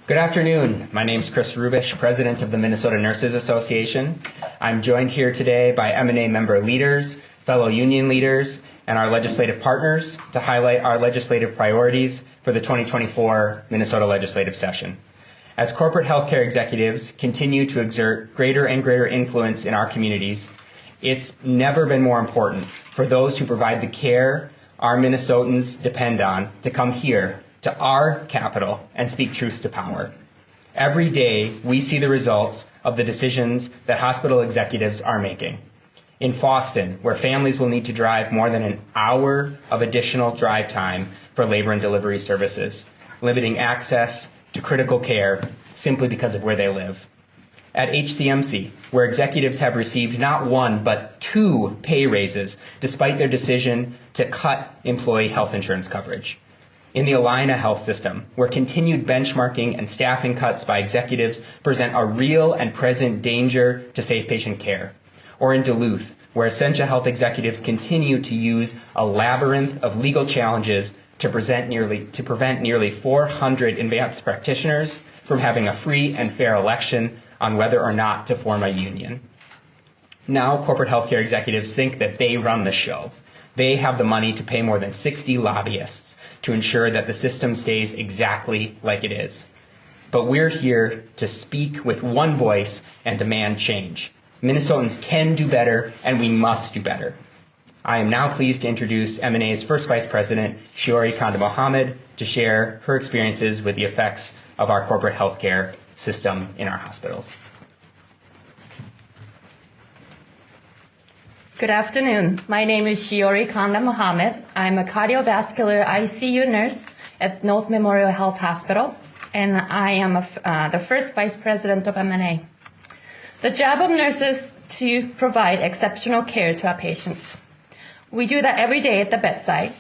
Good afternoon. My name is Chris Rubesch, President of the Minnesota Nurses Association. I'm joined here today by MNA member leaders, fellow union leaders, and our legislative partners to highlight our legislative priorities for the 2024 Minnesota legislative session. As corporate healthcare executives continue to exert greater and greater influence in our communities, it's never been more important for those who provide the care our Minnesotans depend on to come here to our capital and speak truth to power. Every day, we see the results of the decisions that hospital executives are making. In Boston, where families will need to drive more than an hour of additional drive time for labor and delivery services, limiting access to critical care simply because of where they live. At HCMC, where executives have received not one, but 2 pay raises despite their decision to cut employee health insurance coverage. In the Allina health system, where continued benchmarking and staffing cuts by executives present a real and present danger to safe patient care. Or in Duluth, where essential health executives continue to use a labyrinth of legal challenges to prevent nearly 400 advanced practitioners from having a free and fair election on whether or not to form a union. Now, corporate healthcare executives think that they run the show. They have the money to pay more than 60 lobbyists to ensure that the system stays exactly like it is. But we're here to speak with one voice and demand change. Minnesotans can do better, and we must do better. I am now pleased to introduce MNA's first Vice President, Shiori Konda-Muhammad, to share her experiences with the effects of our corporate healthcare system in our hospitals. Good afternoon. My name is Shiori Konda-Muhammad. I'm a cardiovascular ICU nurse at North Memorial Health Hospital, and I am the first Vice President of MNA. The job of nurses is to provide exceptional care to our patients. We do that every day at the bedside,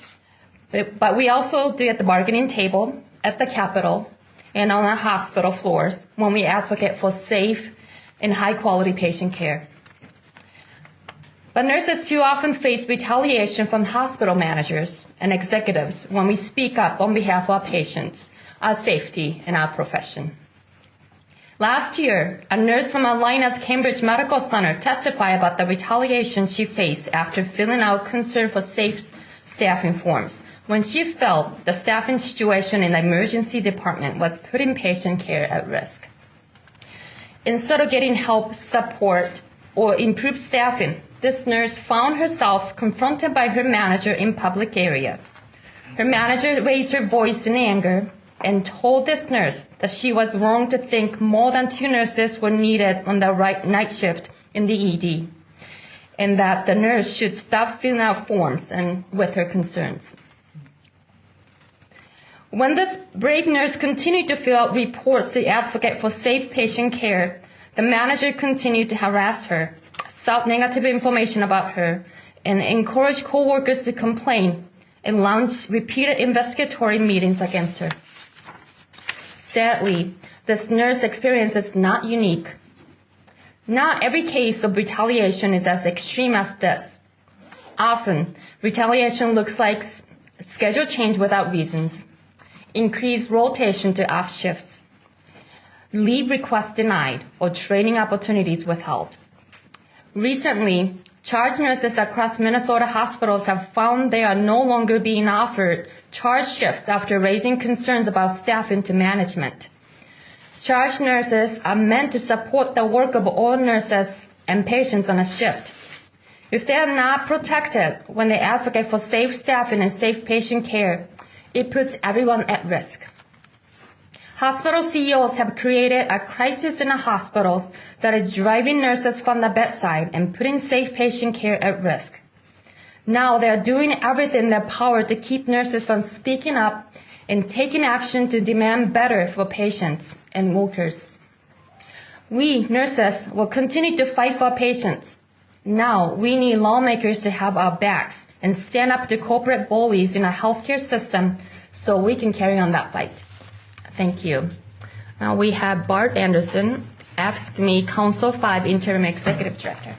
but we also do it at the bargaining table, at the Capitol, and on our hospital floors when we advocate for safe and high-quality patient care. But nurses too often face retaliation from hospital managers and executives when we speak up on behalf of our patients, our safety, and our profession. Last year, a nurse from Allina's Cambridge Medical Center testified about the retaliation she faced after filling out concern for safe staffing forms when she felt the staffing situation in the emergency department was putting patient care at risk. Instead of getting help, support, or improved staffing, this nurse found herself confronted by her manager in public areas. Her manager raised her voice in anger and told this nurse that she was wrong to think more than 2 nurses were needed on the right night shift in the ED, and that the nurse should stop filling out forms and with her concerns. When this brave nurse continued to fill out reports to advocate for safe patient care, the manager continued to harass her, sought negative information about her, and encouraged co-workers to complain and launched repeated investigatory meetings against her. Sadly, this nurse experience is not unique. Not every case of retaliation is as extreme as this. Often, retaliation looks like schedule change without reasons, increased rotation to off shifts, leave requests denied, or training opportunities withheld. Recently, charge nurses across Minnesota hospitals have found they are no longer being offered charge shifts after raising concerns about staffing to management. Charge nurses are meant to support the work of all nurses and patients on a shift. If they are not protected when they advocate for safe staffing and safe patient care, it puts everyone at risk. Hospital CEOs have created a crisis in the hospitals that is driving nurses from the bedside and putting safe patient care at risk. Now they are doing everything in their power to keep nurses from speaking up and taking action to demand better for patients and workers. We, nurses, will continue to fight for patients. Now we need lawmakers to have our backs and stand up to corporate bullies in our healthcare system so we can carry on that fight. Thank you. Now we have Bart Andersen, AFSCME Council 5 Interim Executive Director.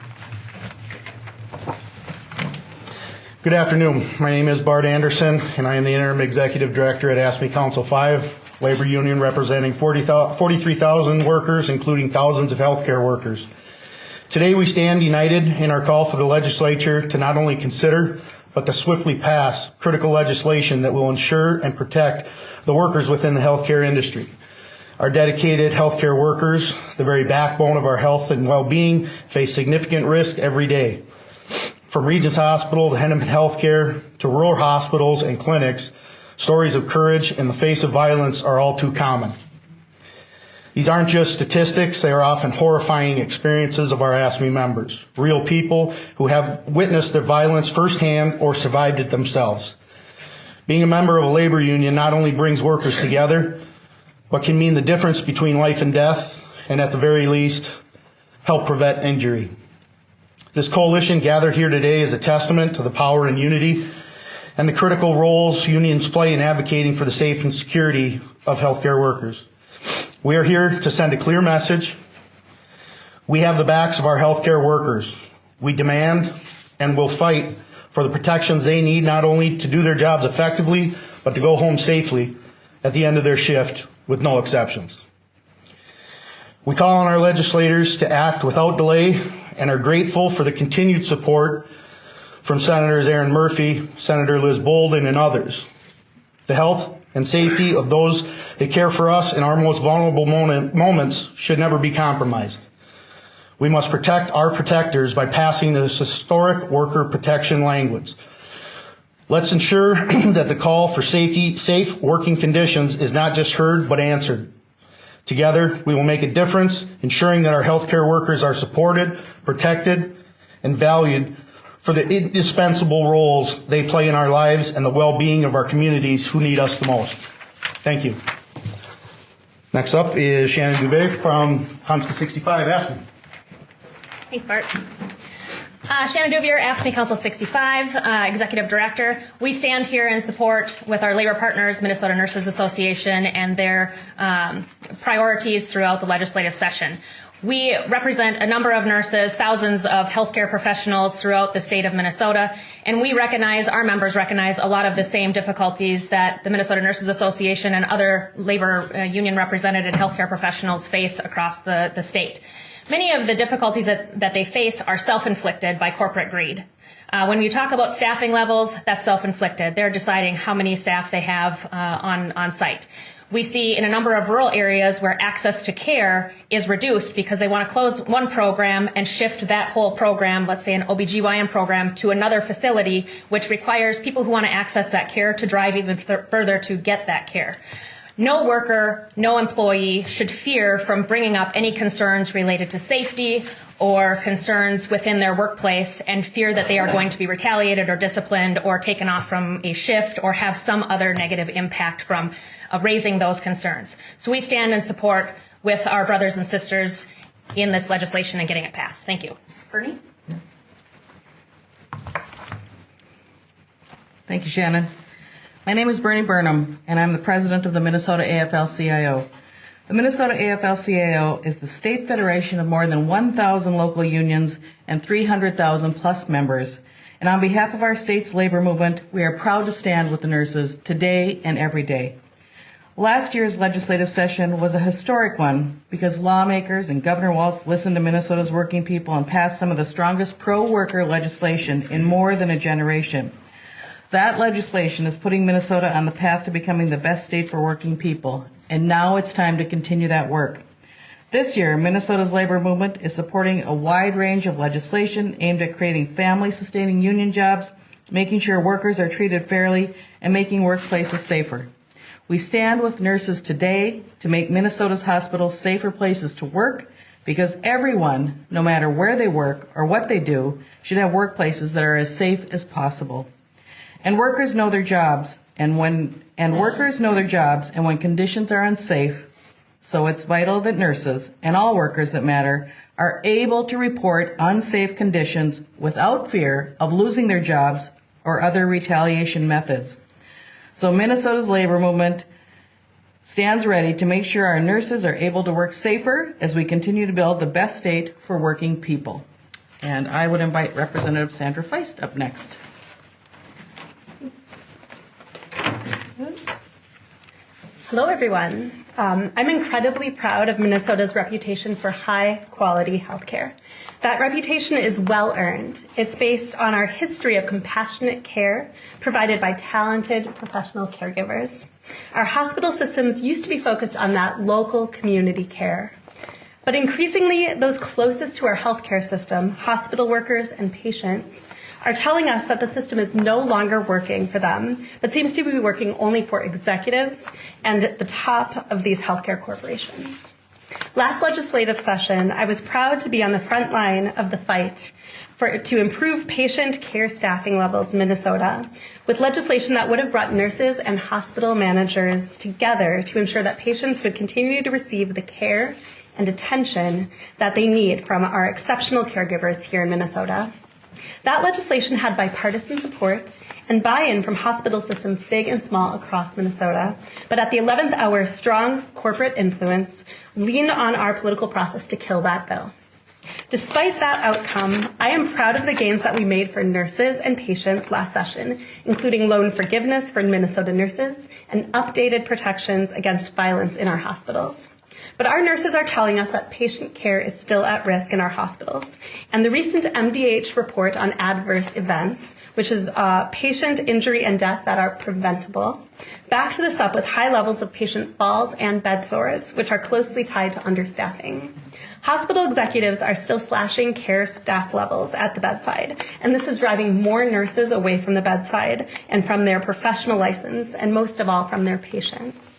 Good afternoon. My name is Bart Andersen, and I am the Interim Executive Director at AFSCME Council 5. labor union representing 43,000 workers, including thousands of healthcare workers. Today we stand united in our call for the legislature to not only consider, but to swiftly pass critical legislation that will ensure and protect the workers within the healthcare industry. Our dedicated healthcare workers, the very backbone of our health and well-being, face significant risk every day. From Regents Hospital to Hennepin Healthcare to rural hospitals and clinics, stories of courage in the face of violence are all too common. These aren't just statistics, they are often horrifying experiences of our AFSCME members, real people who have witnessed the violence firsthand or survived it themselves. Being a member of a labor union not only brings workers together, but can mean the difference between life and death, and at the very least, help prevent injury. This coalition gathered here today is a testament to the power and unity and the critical roles unions play in advocating for the safe and security of healthcare workers. We are here to send a clear message. We have the backs of our healthcare workers. We demand and will fight for the protections they need not only to do their jobs effectively, but to go home safely at the end of their shift with no exceptions. We call on our legislators to act without delay and are grateful for the continued support from Senators Aaron Murphy, Senator Liz Boldon, and others. The health and safety of those that care for us in our most vulnerable moments should never be compromised. We must protect our protectors by passing this historic worker protection language. Let's ensure that the call for safe working conditions is not just heard, but answered. Together, we will make a difference, ensuring that our healthcare workers are supported, protected, and valued for the indispensable roles they play in our lives and the well-being of our communities who need us the most. Thank you. Next up is Shannon Douvier from Council 65, AFSCME. Thanks, Bart. Shannon Douvier, AFSCME Council 65, Executive Director. We stand here in support with our labor partners, Minnesota Nurses Association, and their priorities throughout the legislative session. We represent a number of nurses, thousands of healthcare professionals throughout the state of Minnesota, and we recognize, our members recognize, a lot of the same difficulties that the Minnesota Nurses Association and other labor union represented healthcare professionals face across the state. Many of the difficulties that they face are self-inflicted by corporate greed. When we talk about staffing levels, that's self-inflicted. They're deciding how many staff they have on site. We see in a number of rural areas where access to care is reduced because they want to close one program and shift that whole program, let's say an OBGYN program, to another facility, which requires people who want to access that care to drive even further to get that care. No worker, no employee should fear from bringing up any concerns related to safety or concerns within their workplace and fear that they are going to be retaliated or disciplined or taken off from a shift or have some other negative impact from raising those concerns. So we stand in support with our brothers and sisters in this legislation and getting it passed. Thank you. Bernie? Thank you, Shannon. My name is Burnham, and I'm the president of the Minnesota AFL-CIO. The Minnesota AFL-CIO is the state federation of more than 1,000 local unions and 300,000 plus members. And on behalf of our state's labor movement, we are proud to stand with the nurses today and every day. Last year's legislative session was a historic one because lawmakers and Governor Walz listened to Minnesota's working people and passed some of the strongest pro-worker legislation in more than a generation. That legislation is putting Minnesota on the path to becoming the best state for working people, and now it's time to continue that work. This year, Minnesota's labor movement is supporting a wide range of legislation aimed at creating family-sustaining union jobs, making sure workers are treated fairly, and making workplaces safer. We stand with nurses today to make Minnesota's hospitals safer places to work because everyone, no matter where they work or what they do, should have workplaces that are as safe as possible. And workers know their jobs, and when conditions are unsafe, so it's vital that nurses and all workers that matter are able to report unsafe conditions without fear of losing their jobs or other retaliation methods. So Minnesota's labor movement stands ready to make sure our nurses are able to work safer as we continue to build the best state for working people. And I would invite Representative Sandra Feist up next. Hello, everyone. I'm incredibly proud of Minnesota's reputation for high-quality healthcare. That reputation is well-earned. It's based on our history of compassionate care provided by talented professional caregivers. Our hospital systems used to be focused on that local community care. But increasingly, those closest to our healthcare system, hospital workers and patients, are telling us that the system is no longer working for them, but seems to be working only for executives and at the top of these healthcare corporations. Last legislative session, I was proud to be on the front line of the fight to improve patient care staffing levels in Minnesota with legislation that would have brought nurses and hospital managers together to ensure that patients would continue to receive the care and attention that they need from our exceptional caregivers here in Minnesota. That legislation had bipartisan support and buy-in from hospital systems big and small across Minnesota. But at the 11th hour, strong corporate influence leaned on our political process to kill that bill. Despite that outcome, I am proud of the gains that we made for nurses and patients last session, including loan forgiveness for Minnesota nurses and updated protections against violence in our hospitals. But our nurses are telling us that patient care is still at risk in our hospitals. And the recent MDH report on adverse events, which is patient injury and death that are preventable, backed this up with high levels of patient falls and bed sores, which are closely tied to understaffing. Hospital executives are still slashing care staff levels at the bedside, and this is driving more nurses away from the bedside and from their professional license, and most of all from their patients.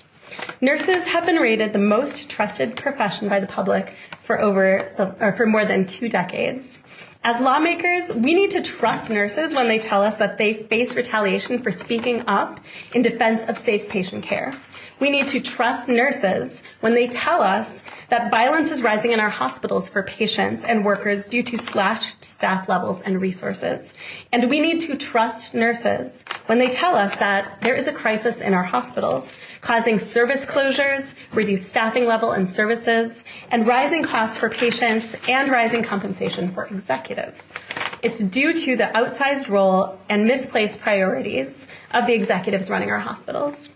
Nurses have been rated the most trusted profession by the public for more than 2 decades. As lawmakers, we need to trust nurses when they tell us that they face retaliation for speaking up in defense of safe patient care. We need to trust nurses when they tell us that violence is rising in our hospitals for patients and workers due to slashed staff levels and resources. And we need to trust nurses when they tell us that there is a crisis in our hospitals, causing service closures, reduced staffing level and services, and rising costs for patients and rising compensation for executives. It's due to the outsized role and misplaced priorities of the executives running our hospitals.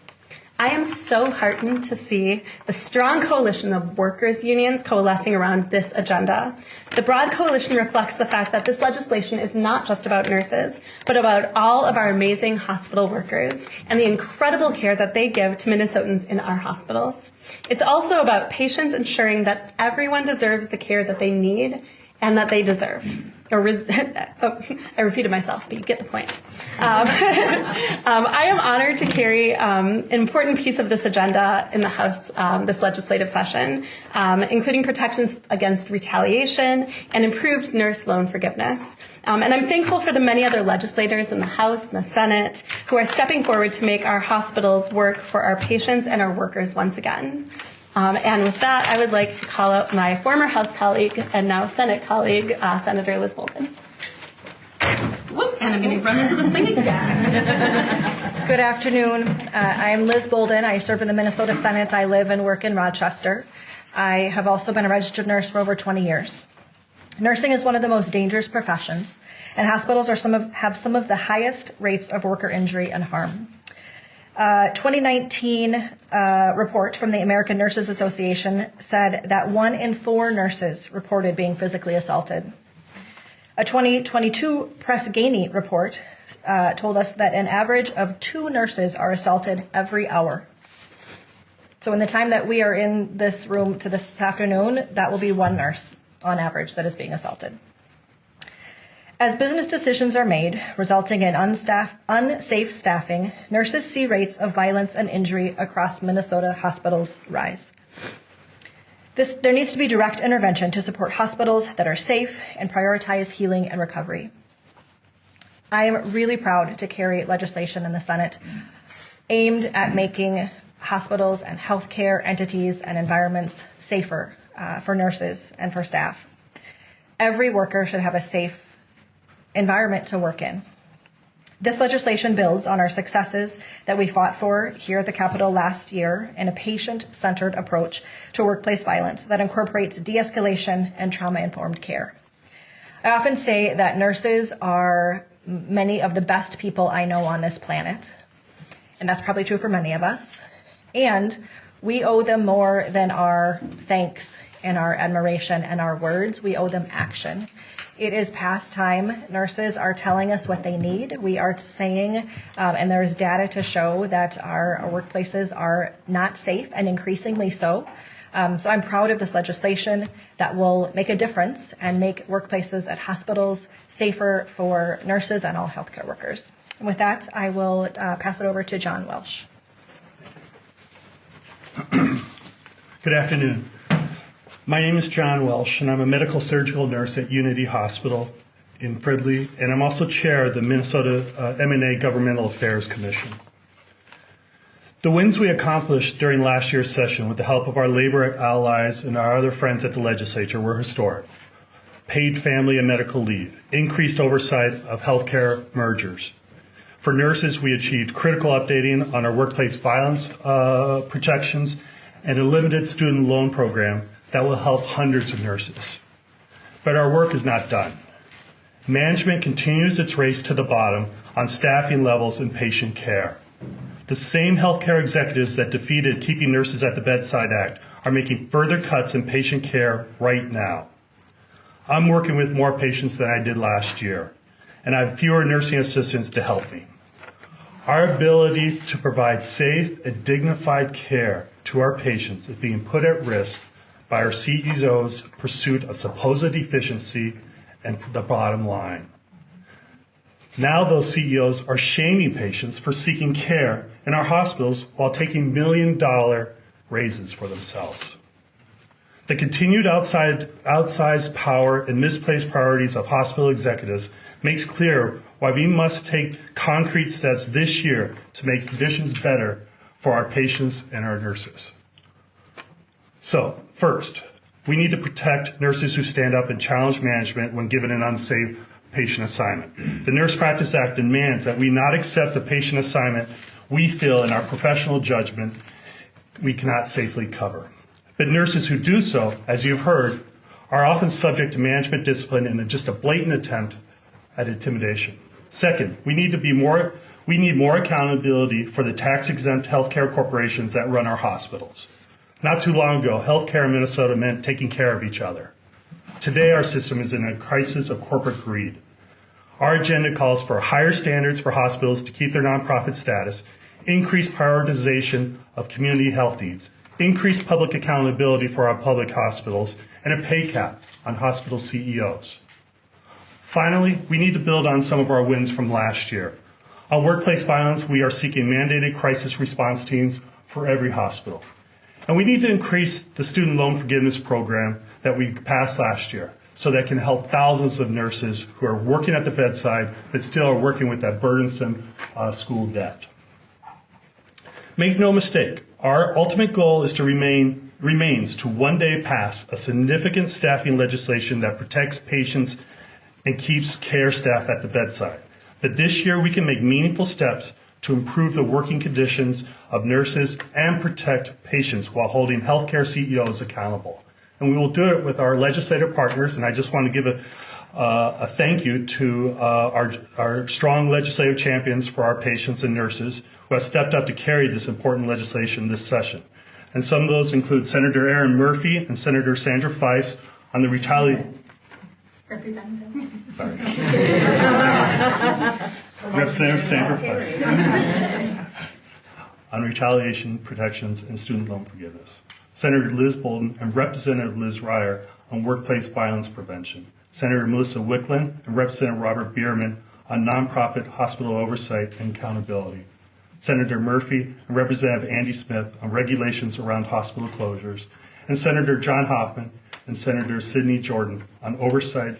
I am so heartened to see the strong coalition of workers' unions coalescing around this agenda. The broad coalition reflects the fact that this legislation is not just about nurses, but about all of our amazing hospital workers and the incredible care that they give to Minnesotans in our hospitals. It's also about patients ensuring that everyone deserves the care that they need and that they deserve. I repeated myself, but you get the point. I am honored to carry an important piece of this agenda in the House this legislative session, including protections against retaliation and improved nurse loan forgiveness. And I'm thankful for the many other legislators in the House and the Senate who are stepping forward to make our hospitals work for our patients and our workers once again. And with that, I would like to call out my former House colleague and now Senate colleague, Senator Liz Boldon. Whoop, and I'm going to run into this thing again. Good afternoon. I am Liz Boldon. I serve in the Minnesota Senate. I live and work in Rochester. I have also been a registered nurse for over 20 years. Nursing is one of the most dangerous professions, and hospitals have some of the highest rates of worker injury and harm. 2019 report from the American Nurses Association said that 1 in 4 nurses reported being physically assaulted. A 2022 Press Ganey report told us that an average of 2 nurses are assaulted every hour. So in the time that we are in this room this afternoon, that will be 1 nurse on average that is being assaulted. As business decisions are made, resulting in unsafe staffing, nurses see rates of violence and injury across Minnesota hospitals rise. There needs to be direct intervention to support hospitals that are safe and prioritize healing and recovery. I am really proud to carry legislation in the Senate aimed at making hospitals and healthcare entities and environments safer for nurses and for staff. Every worker should have a safe environment to work in. This legislation builds on our successes that we fought for here at the Capitol last year in a patient-centered approach to workplace violence that incorporates de-escalation and trauma-informed care. I often say that nurses are many of the best people I know on this planet, and that's probably true for many of us. And we owe them more than our thanks and our admiration and our words. We owe them action. It is past time. Nurses are telling us what they need. We are saying, and there's data to show that our workplaces are not safe and increasingly so. So I'm proud of this legislation that will make a difference and make workplaces at hospitals safer for nurses and all healthcare workers. And with that, I will pass it over to John Welsh. Good afternoon. My name is John Welsh, and I'm a medical surgical nurse at Unity Hospital in Fridley, and I'm also chair of the Minnesota MNA Governmental Affairs Commission. The wins we accomplished during last year's session with the help of our labor allies and our other friends at the legislature were historic. Paid family and medical leave, increased oversight of healthcare mergers. For nurses, we achieved critical updating on our workplace violence protections and a limited student loan program that will help hundreds of nurses. But our work is not done. Management continues its race to the bottom on staffing levels and patient care. The same healthcare executives that defeated Keeping Nurses at the Bedside Act are making further cuts in patient care right now. I'm working with more patients than I did last year, and I have fewer nursing assistants to help me. Our ability to provide safe and dignified care to our patients is being put at risk by our CEO's pursuit of supposed efficiency and the bottom line. Now those CEOs are shaming patients for seeking care in our hospitals while taking million-dollar raises for themselves. The continued outsized power and misplaced priorities of hospital executives makes clear why we must take concrete steps this year to make conditions better for our patients and our nurses. So, first, we need to protect nurses who stand up and challenge management when given an unsafe patient assignment. The Nurse Practice Act demands that we not accept a patient assignment we feel in our professional judgment we cannot safely cover. But nurses who do so, as you've heard, are often subject to management discipline in just a blatant attempt at intimidation. Second, we need more accountability for the tax-exempt healthcare corporations that run our hospitals. Not too long ago, healthcare in Minnesota meant taking care of each other. Today, our system is in a crisis of corporate greed. Our agenda calls for higher standards for hospitals to keep their nonprofit status, increased prioritization of community health needs, increased public accountability for our public hospitals, and a pay cap on hospital CEOs. Finally, we need to build on some of our wins from last year. On workplace violence, we are seeking mandated crisis response teams for every hospital. And we need to increase the student loan forgiveness program that we passed last year so that can help thousands of nurses who are working at the bedside but still are working with that burdensome school debt. Make no mistake, our ultimate goal is to remains to one day pass a significant staffing legislation that protects patients and keeps care staff at the bedside. But this year we can make meaningful steps to improve the working conditions of nurses and protect patients while holding healthcare CEOs accountable. And we will do it with our legislative partners, and I just want to give a thank you to our strong legislative champions for our patients and nurses who have stepped up to carry this important legislation this session. And some of those include Senator Aaron Murphy and Senator Sandra Feist on the retaliation. Sorry. Representative Sandra Feist on retaliation protections and student loan forgiveness. Senator Liz Boldon and Representative Liz Ryer on workplace violence prevention. Senator Melissa Wicklund and Representative Robert Bierman on nonprofit hospital oversight and accountability. Senator Murphy and Representative Andy Smith on regulations around hospital closures. And Senator John Hoffman and Senator Sidney Jordan on oversight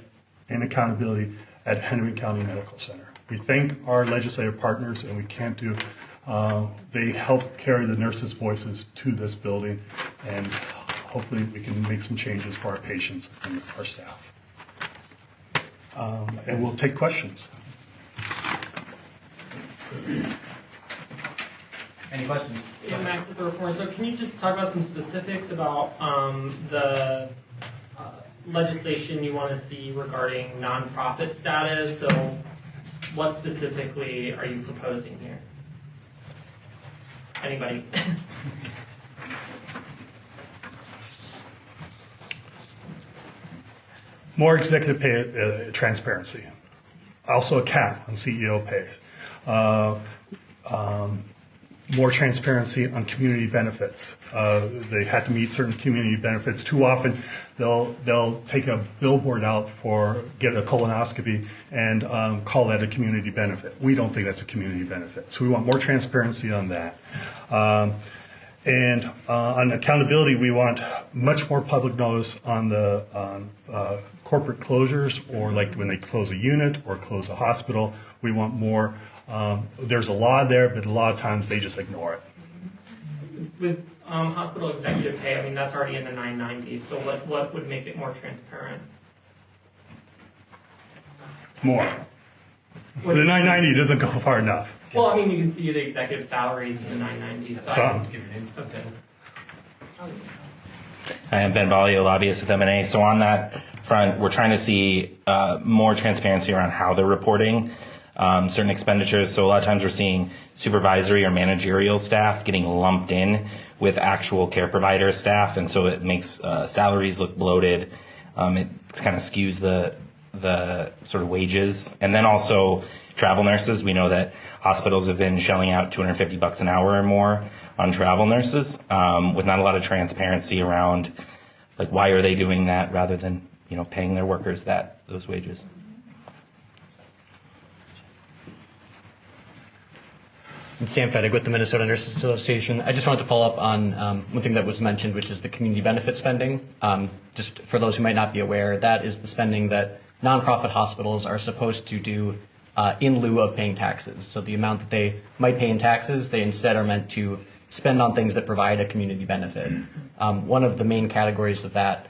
and accountability at Henry County Medical Center. We thank our legislative partners, and we can't do, they help carry the nurses' voices to this building, and hopefully we can make some changes for our patients and our staff. And we'll take questions. Any questions? Yeah, Max at the report. So can you just talk about some specifics about the legislation you want to see regarding nonprofit status? So what specifically are you proposing here? Anybody? More executive pay transparency. Also a cap on CEO pay. More transparency on community benefits. They had to meet certain community benefits. Too often, they'll take a billboard out for get a colonoscopy and call that a community benefit. We don't think that's a community benefit, so we want more transparency on that. And on accountability, we want much more public notice on the corporate closures, or like when they close a unit or close a hospital. We want more. There's a law there, but a lot of times they just ignore it. With hospital executive pay, I mean, that's already in the 990s, so what would make it more transparent? More. The 990 doesn't go far enough. Well, I mean, you can see the executive salaries in the 990s. Some. Okay. I am Ben Balio, lobbyist with MNA. So on that front, we're trying to see more transparency around how they're reporting certain expenditures. So a lot of times we're seeing supervisory or managerial staff getting lumped in with actual care provider staff, and so it makes salaries look bloated. It kind of skews the sort of wages. And then also travel nurses. We know that hospitals have been shelling out $250 an hour or more on travel nurses, with not a lot of transparency around like why are they doing that rather than paying their workers those wages. Sam Fettig with the Minnesota Nurses Association. I just wanted to follow up on one thing that was mentioned, which is the community benefit spending. Just for those who might not be aware, that is the spending that nonprofit hospitals are supposed to do in lieu of paying taxes. So the amount that they might pay in taxes, they instead are meant to spend on things that provide a community benefit. One of the main categories of that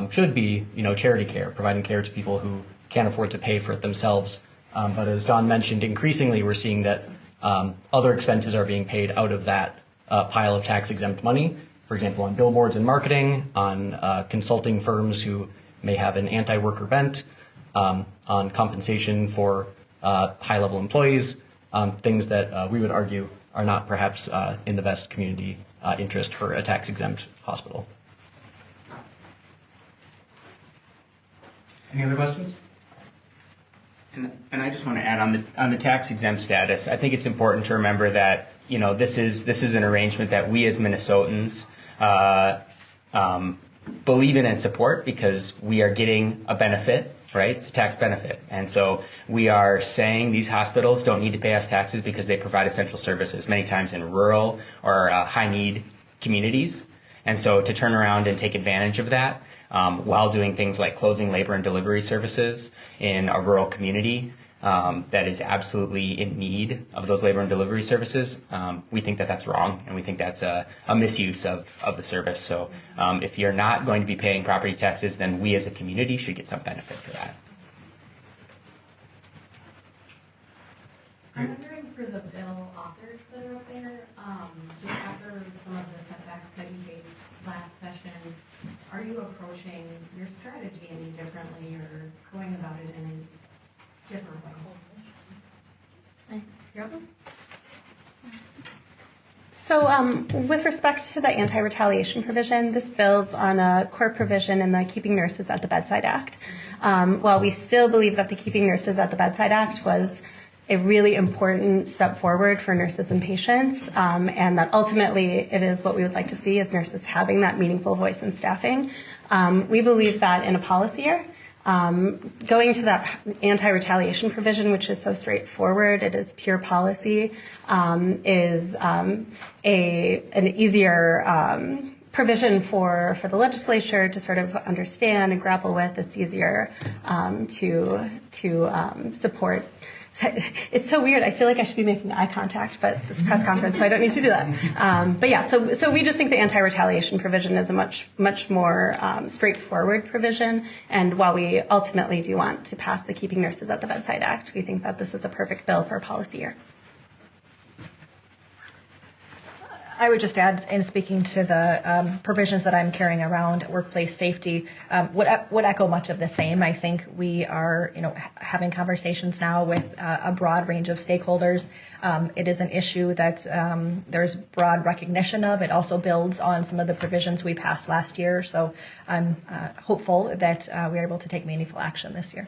should be, charity care, providing care to people who can't afford to pay for it themselves. But as John mentioned, increasingly we're seeing that other expenses are being paid out of that pile of tax-exempt money. For example, on billboards and marketing, on consulting firms who may have an anti-worker bent, on compensation for high-level employees, things that we would argue are not perhaps in the best community interest for a tax-exempt hospital. Any other questions? And I just want to add on the tax exempt status. I think it's important to remember that this is an arrangement that we as Minnesotans believe in and support, because we are getting a benefit, right? It's a tax benefit, and so we are saying these hospitals don't need to pay us taxes because they provide essential services, many times in rural or high need communities, and so to turn around and take advantage of that. While doing things like closing labor and delivery services in a rural community that is absolutely in need of those labor and delivery services, we think that that's wrong, and we think that's a misuse of the service. So if you're not going to be paying property taxes, then we as a community should get some benefit for that. I'm wondering for the bill authors that are up there, just after some of the setbacks that you faced last session, are you approaching your strategy any differently or going about it in a different way? So with respect to the anti-retaliation provision, this builds on a core provision in the Keeping Nurses at the Bedside Act. While we still believe that the Keeping Nurses at the Bedside Act was a really important step forward for nurses and patients, and that ultimately it is what we would like to see as nurses having that meaningful voice in staffing. We believe that in a policy year, going to that anti-retaliation provision, which is so straightforward, it is pure policy, is an easier provision for the legislature to sort of understand and grapple with. It's easier to support. It's so weird. I feel like I should be making eye contact, but it's a press conference, so I don't need to do that. But yeah, so we just think the anti-retaliation provision is a much more straightforward provision. And while we ultimately do want to pass the Keeping Nurses at the Bedside Act, we think that this is a perfect bill for a policy year. I would just add, in speaking to the provisions that I'm carrying around workplace safety, would echo much of the same. I think we are, having conversations now with a broad range of stakeholders. It is an issue that there's broad recognition of. It also builds on some of the provisions we passed last year. So I'm hopeful that we are able to take meaningful action this year.